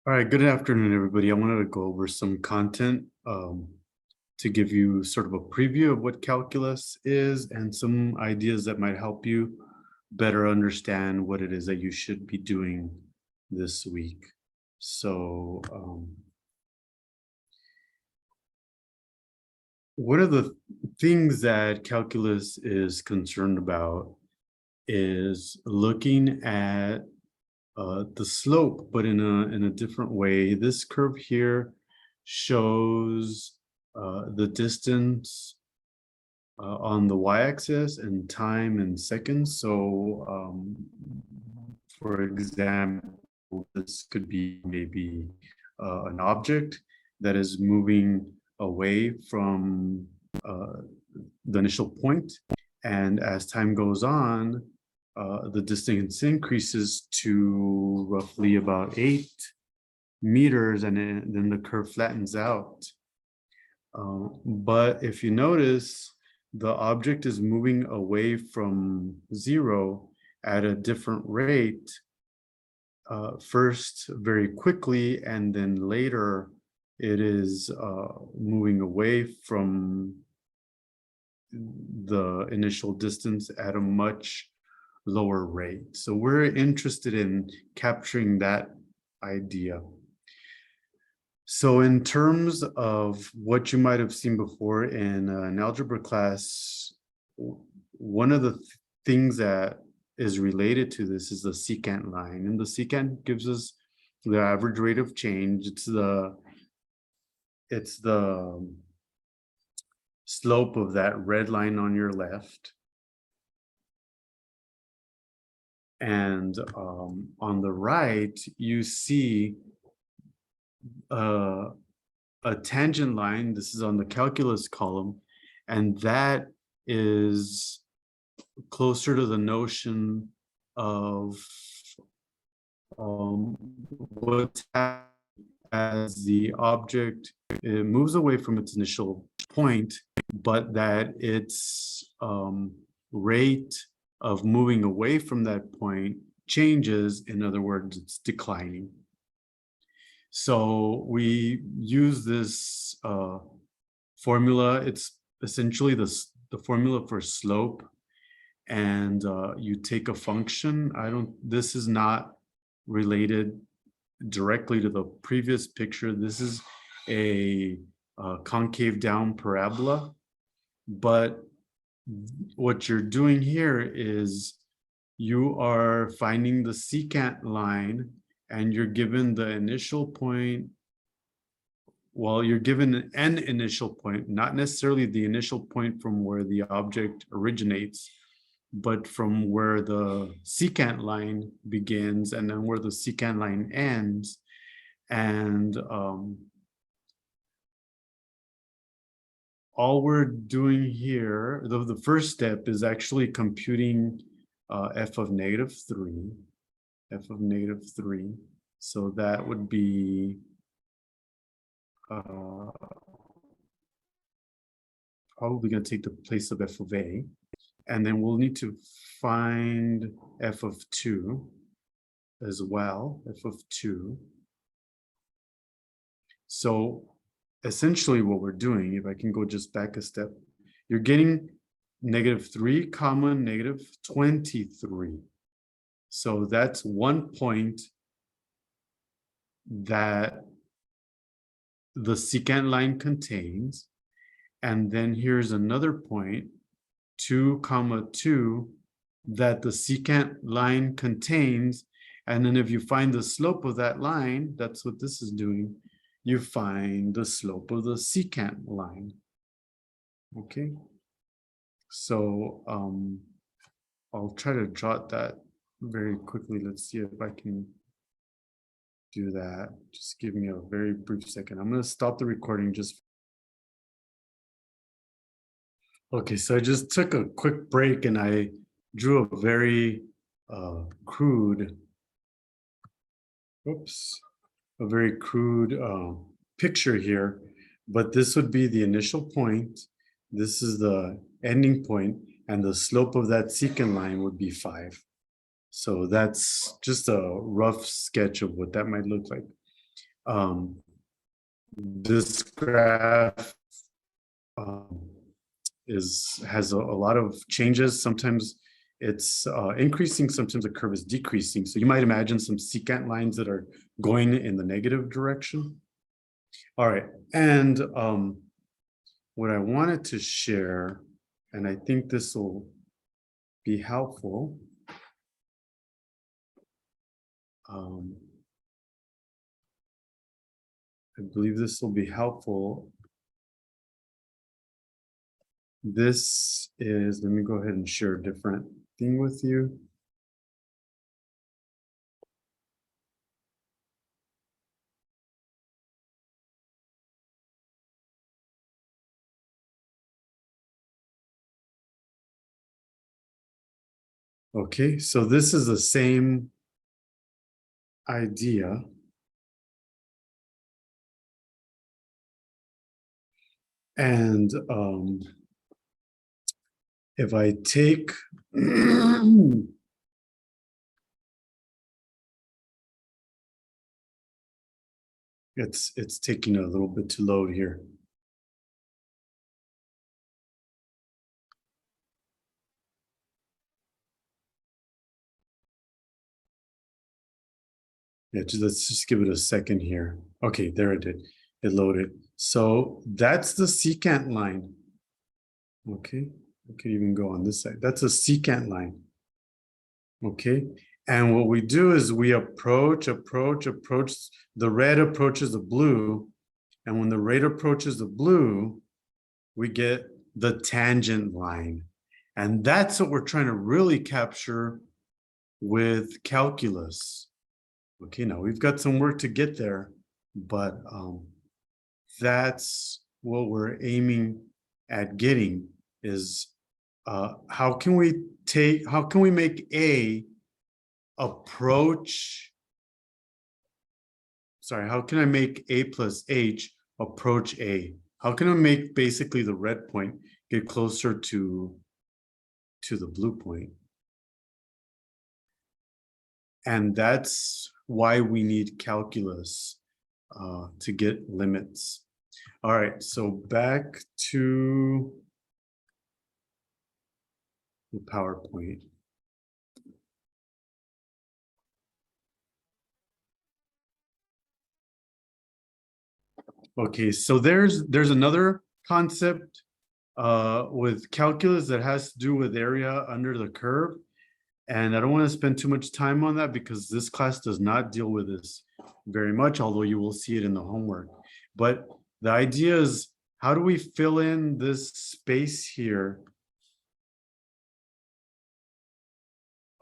All right, good afternoon, everybody. I wanted to go over some content to give you sort of a preview of what calculus is and some ideas that might help you better understand what it is that you should be doing this week. So, one of the things that calculus is concerned about is looking at the slope, but in a different way. This curve here shows the distance on the y-axis and time in seconds. So, for example, this could be maybe an object that is moving away from the initial point, and as time goes on, the distance increases to roughly about 8 meters, and then the curve flattens out. But if you notice, the object is moving away from zero at a different rate, first very quickly, and then later it is moving away from the initial distance at a much lower rate. So we're interested in capturing that idea. So in terms of what you might have seen before in an algebra class, one of the things that is related to this is the secant line. And the secant gives us the average rate of change. It's the slope of that red line on your left. And on the right, you see a tangent line. This is on the calculus column, and that is closer to the notion of what's happening as the object moves away from its initial point, but that its rate of moving away from that point changes. In other words, it's declining. So we use this formula. It's essentially the formula for slope, and you take a function. This is not related directly to the previous picture. This is a concave down parabola, but what you're doing here is you are finding the secant line, and you're given the initial point. Well, you're given an initial point, not necessarily the initial point from where the object originates, but from where the secant line begins and then where the secant line ends. And all we're doing here, the first step is actually computing f of -3. F of -3. So that would be probably going to take the place of f of a. And then we'll need to find f of 2 as well, f of 2. So essentially what we're doing, if I can go just back a step, you're getting -3 comma -23. So that's one point that the secant line contains. And then here's another point, 2 comma 2, that the secant line contains. And then if you find the slope of that line, that's what this is doing, you find the slope of the secant line. Okay. So I'll try to jot that very quickly. Let's see if I can do that. Just give me a very brief second. I'm going to stop the recording just. Okay, so I just took a quick break and I drew a very crude, a very crude picture here, but this would be the initial point. This is the ending point, and the slope of that secant line would be 5. So that's just a rough sketch of what that might look like. This graph has a lot of changes. Sometimes it's increasing, sometimes the curve is decreasing. So you might imagine some secant lines that are going in the negative direction. All right, and what I wanted to share, and I think this will be helpful. I believe this will be helpful. This is, let me go ahead and share a different thing with you. Okay, so this is the same idea. And if I take it's taking a little bit to load here. Yeah, let's just give it a second here. Okay, there it did. It loaded. So that's the secant line. Okay, I could even go on this side. That's a secant line. Okay, and what we do is we approach. The red approaches the blue, and when the red approaches the blue, we get the tangent line. And that's what we're trying to really capture with calculus. Okay, now we've got some work to get there, but that's what we're aiming at getting is how can we make A approach, sorry, how can I make A plus H approach A? How can I make basically the red point get closer to the blue point? And that's why we need calculus to get limits. All right, so back to the PowerPoint. Okay, so there's another concept with calculus that has to do with area under the curve. And I don't want to spend too much time on that because this class does not deal with this very much, although you will see it in the homework. But the idea is, how do we fill in this space here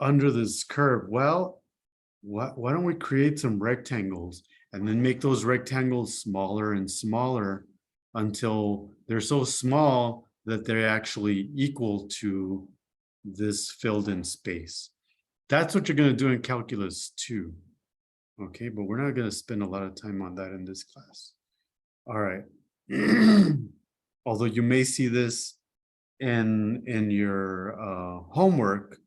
under this curve? Well, why don't we create some rectangles and then make those rectangles smaller and smaller until they're so small that they're actually equal to this filled in space. That's what you're going to do in calculus too. Okay, but we're not going to spend a lot of time on that in this class. All right. Although you may see this in your homework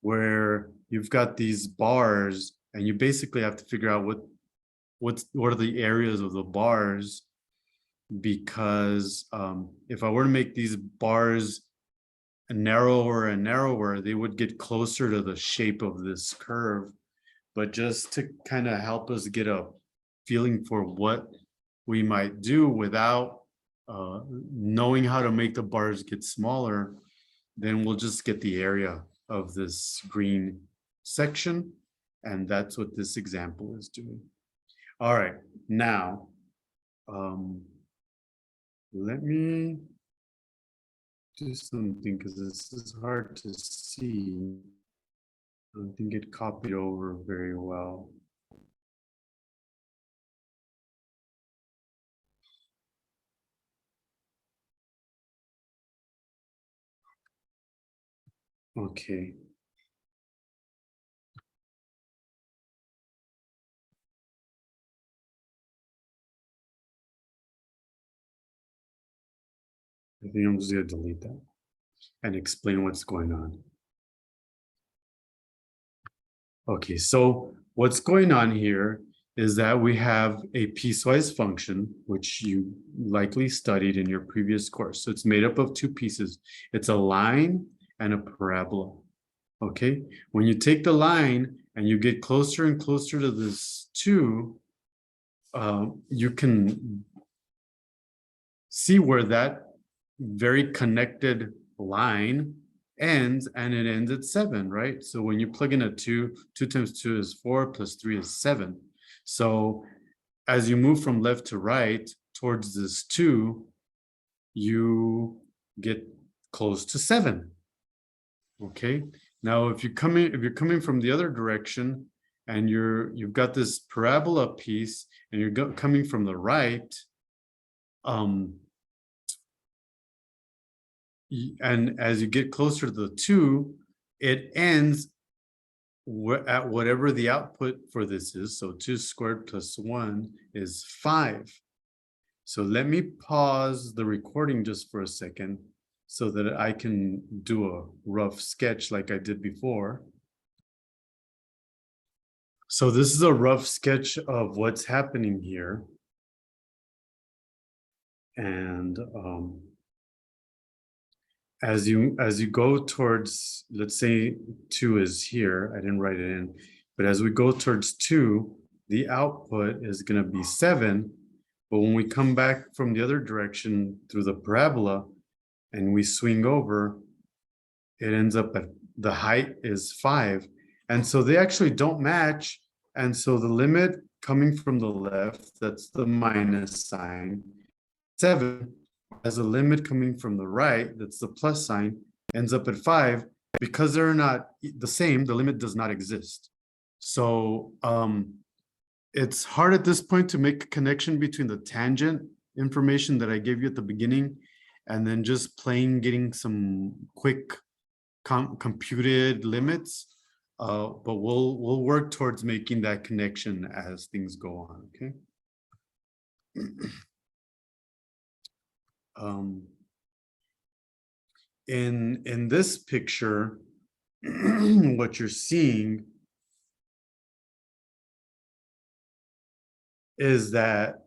where you've got these bars and you basically have to figure out what are the areas of the bars, because if I were to make these bars narrower and narrower, they would get closer to the shape of this curve. But just to kind of help us get a feeling for what we might do without knowing how to make the bars get smaller, then we'll just get the area of this green section. And that's what this example is doing. All right, now, let me do something because this is hard to see. I don't think it copied over very well. Okay. I think I'm just going to delete that and explain what's going on. Okay, so what's going on here is that we have a piecewise function, which you likely studied in your previous course. So it's made up of two pieces. It's a line and a parabola. Okay, when you take the line and you get closer and closer to this 2, you can see where that very connected line ends, and it ends at 7, right? So when you plug in a 2, 2 times 2 is 4, plus 3 is 7. So as you move from left to right towards this 2, you get close to 7. Okay. Now, if you're coming from the other direction, and you've got this parabola piece, and you're coming from the right, and as you get closer to the 2, it ends at whatever the output for this is. So 2 squared plus 1 is 5. So let me pause the recording just for a second so that I can do a rough sketch like I did before. So this is a rough sketch of what's happening here. And as you go towards, let's say 2 is here, I didn't write it in, but as we go towards 2, the output is going to be 7. But when we come back from the other direction through the parabola and we swing over, it ends up at the height is 5. And so they actually don't match. And so the limit coming from the left, that's the minus sign, 7, as a limit coming from the right, that's the plus sign, ends up at 5. Because they're not the same, the limit does not exist. So it's hard at this point to make a connection between the tangent information that I gave you at the beginning and then just plain getting some quick computed limits. But we'll work towards making that connection as things go on, okay? In this picture, what you're seeing is that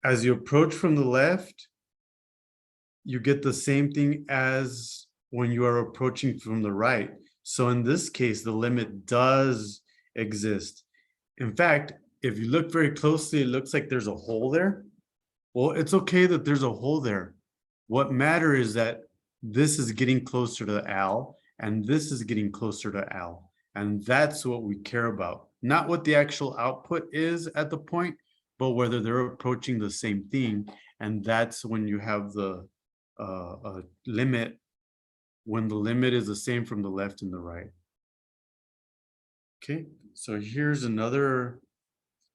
as you approach from the left, you get the same thing as when you are approaching from the right. So in this case, the limit does exist. In fact, if you look very closely, it looks like there's a hole there. Well, it's okay that there's a hole there. What matters is that this is getting closer to Al, and this is getting closer to Al. And that's what we care about. Not what the actual output is at the point, but whether they're approaching the same thing. And that's when you have the limit, when the limit is the same from the left and the right. Okay, so here's another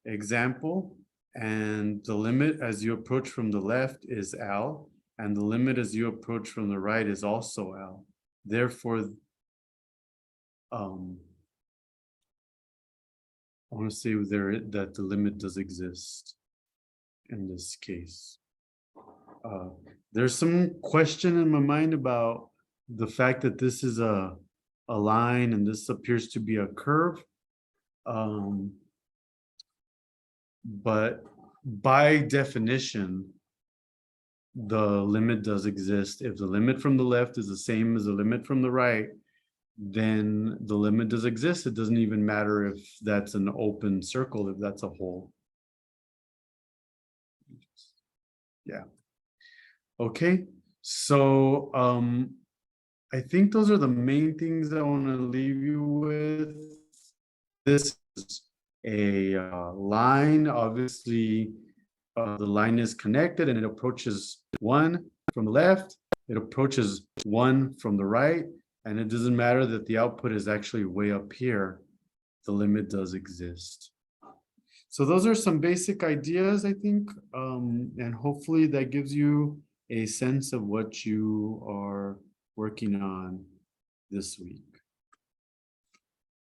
example. And the limit as you approach from the left is Al, and the limit as you approach from the right is also Al. Therefore, I want to say that the limit does exist in this case. There's some question in my mind about the fact that this is a line and this appears to be a curve. But by definition, the limit does exist. If the limit from the left is the same as the limit from the right, then the limit does exist. It doesn't even matter if that's an open circle, if that's a hole. Yeah. Okay, so I think those are the main things I want to leave you with. This is a line. Obviously, the line is connected and it approaches 1 from the left, it approaches 1 from the right, and it doesn't matter that the output is actually way up here. The limit does exist. So those are some basic ideas, I think, and hopefully that gives you a sense of what you are working on this week.